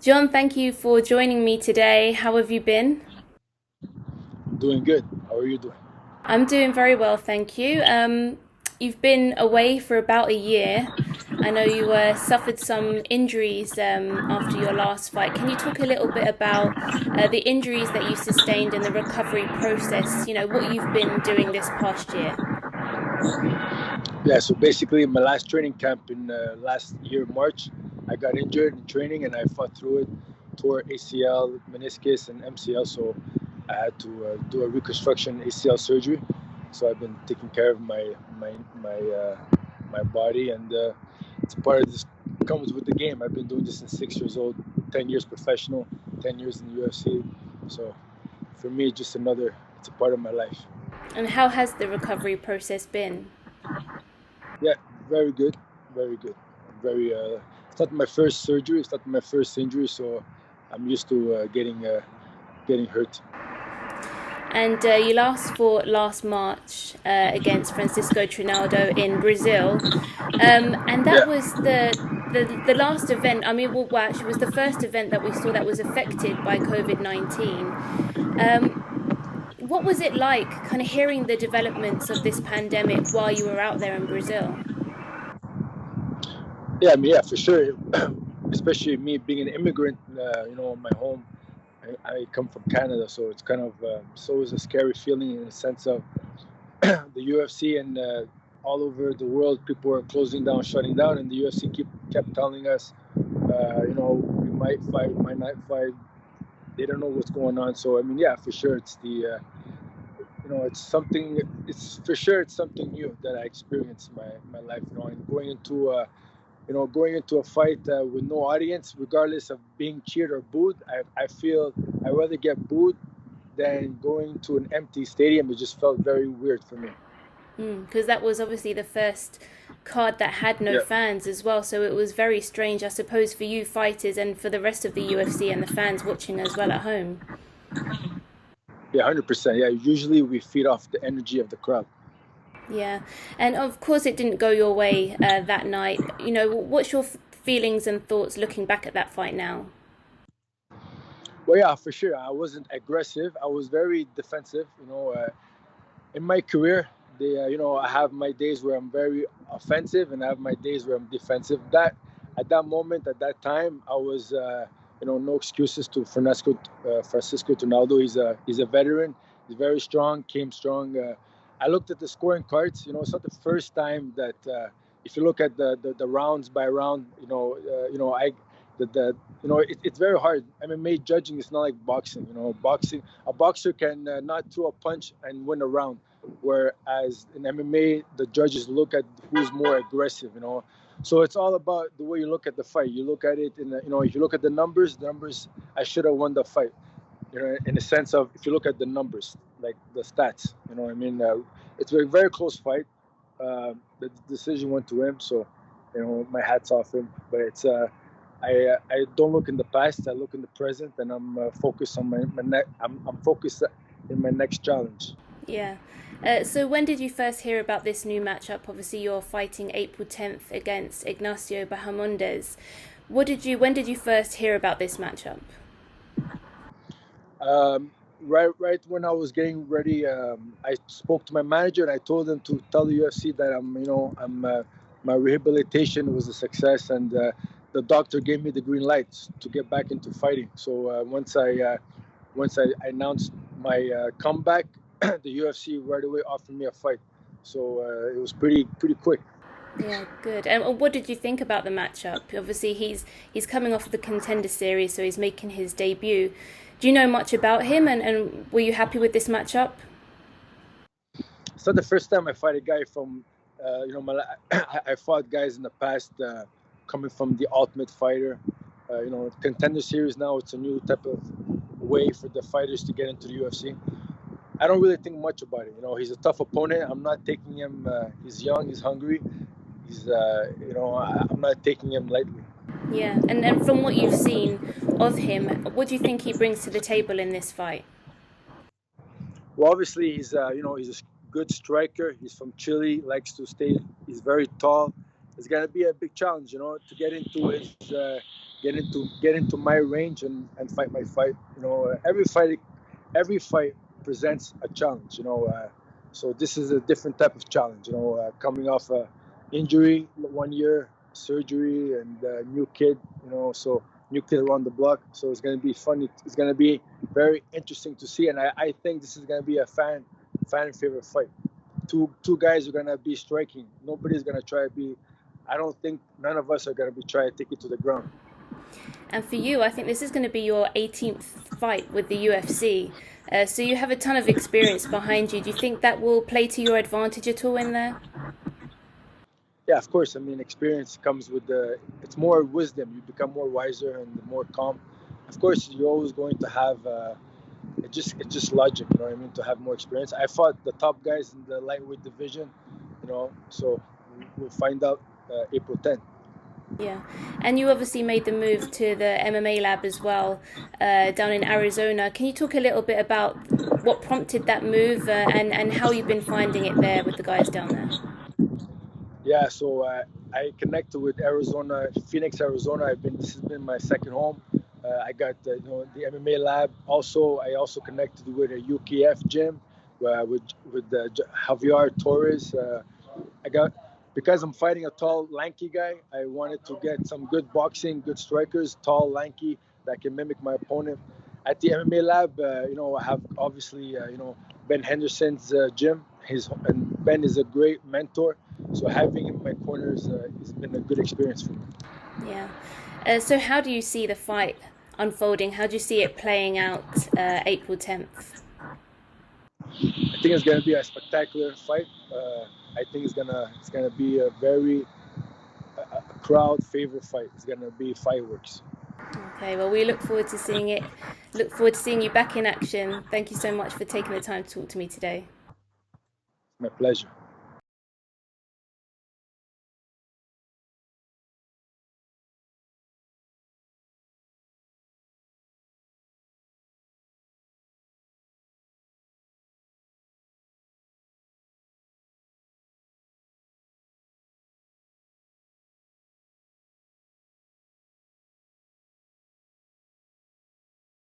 John, thank you for joining me today. How have you been? Doing good. How are you doing? I'm doing very well, thank you. You've been away for about a year. I know you suffered some injuries after your last fight. Can you talk a little bit about the injuries that you sustained and the recovery process? You know, what you've been doing this past year? Yeah, so basically, my last training camp in last year, March, I got injured in training and I fought through it, tore ACL, meniscus, and MCL. So I had to do a reconstruction ACL surgery. So I've been taking care of my body, and it's a part of this comes with the game. I've been doing this since 6 years old, 10 years professional, 10 years in the UFC. So for me, it's a part of my life. And how has the recovery process been? Yeah, very good, very good. I'm very. It's not my first surgery. It's not my first injury, so I'm used to getting hurt. And you last fought last March against Francisco Trinaldo in Brazil, and that Yeah, was the last event. I mean, well, actually, it was the first event that we saw that was affected by COVID-19. Um, what was it like, kind of hearing the developments of this pandemic while you were out there in Brazil? yeah. I mean, yeah, for sure. Especially me being an immigrant, my home. I come from Canada, so it's kind of it's always a scary feeling in the sense of the UFC and all over the world, people are closing down, shutting down, and the UFC kept telling us, we might fight, might not fight. They don't know what's going on. So I mean, yeah, for sure, it's the it's something. It's for sure it's something new that I experienced in my life. And going into a fight with no audience, regardless of being cheered or booed, I feel I rather get booed than going to an empty stadium. It just felt very weird for me. Because that was obviously the first card that had no Yeah, fans as well, so it was very strange, I suppose, for you fighters and for the rest of the UFC and the fans watching as well at home. yeah, 100%. Yeah, usually we feed off the energy of the crowd. Yeah, and of course it didn't go your way that night. You know, what's your feelings and thoughts looking back at that fight now? Well, yeah, for sure. I wasn't aggressive. I was very defensive. In my career, I have my days where I'm very offensive, and I have my days where I'm defensive. That at that moment, at that time, I was, no excuses to Francisco Ronaldo. He's a veteran. He's very strong. Came strong. I looked at the scoring cards. It's not the first time that if you look at the rounds by round, I the it's very hard. MMA judging is not like boxing. Boxing, a boxer can not throw a punch and win a round, whereas in MMA the judges look at who's more aggressive. So it's all about the way you look at the fight. You look at it if you look at the numbers, I should have won the fight. In the sense of if you look at the numbers, like the stats. I mean, it's a very close fight. The decision went to him, so my hats off him. But I don't look in the past. I look in the present, and I'm focused on I'm focused in my next challenge. Yeah. So when did you first hear about this new matchup? Obviously, you're fighting April 10th against Ignacio Bahamondes. When did you first hear about this matchup? Right when I was getting ready, I spoke to my manager and I told him to tell the UFC that my rehabilitation was a success, and the doctor gave me the green lights to get back into fighting. So once I announced my comeback, the UFC right away offered me a fight. So it was pretty quick. Yeah, good. And what did you think about the matchup? Obviously, he's coming off the Contender Series, so he's making his debut. Do you know much about him, and were you happy with this matchup? It's not the first time I fight a guy from, I fought guys in the past coming from the Ultimate Fighter. Contender Series now, it's a new type of way for the fighters to get into the UFC. I don't really think much about it. He's a tough opponent. I'm not taking him. He's young. He's hungry. I'm not taking him lightly. Yeah, and from what you've seen of him, what do you think he brings to the table in this fight? Well, obviously he's a good striker. He's from Chile. Likes to stay. He's very tall. It's gonna be a big challenge, to get into get into my range and fight my fight. Every fight presents a challenge. So this is a different type of challenge. Coming off a injury, 1 year surgery, and a new kid. So new kid around the block. So it's going to be funny. It's going to be very interesting to see, and I think this is going to be a fan favorite fight. Two guys are going to be striking. Nobody's going to try to be. I don't think none of us are going to be trying to take it to the ground. And for you, I think this is going to be your 18th fight with the UFC. So you have a ton of experience behind you. Do you think that will play to your advantage at all in there? Yeah, of course. I mean, experience comes with it's more wisdom. You become more wiser and more calm. Of course, you're always going to have, it's just logic, you know what I mean, to have more experience. I fought the top guys in the lightweight division, so we'll find out April 10th. Yeah, and you obviously made the move to the MMA Lab as well, down in Arizona. Can you talk a little bit about what prompted that move, and how you've been finding it there with the guys down there? Yeah, so I connected with Arizona, Phoenix, Arizona. This has been my second home. I got the MMA Lab. I also connected with a UKF gym with Javier Torres. Because I'm fighting a tall, lanky guy. I wanted to get some good boxing, good strikers, tall, lanky, that can mimic my opponent. At the MMA Lab, I have obviously Ben Henderson's gym. And Ben is a great mentor. So having him in my corners has been a good experience for me. Yeah. So how do you see the fight unfolding? How do you see it playing out April 10th? I think it's going to be a spectacular fight. I think it's gonna be a very crowd favorite fight. It's gonna be fireworks. Okay, well, we look forward to seeing it. Look forward to seeing you back in action. Thank you so much for taking the time to talk to me today. My pleasure.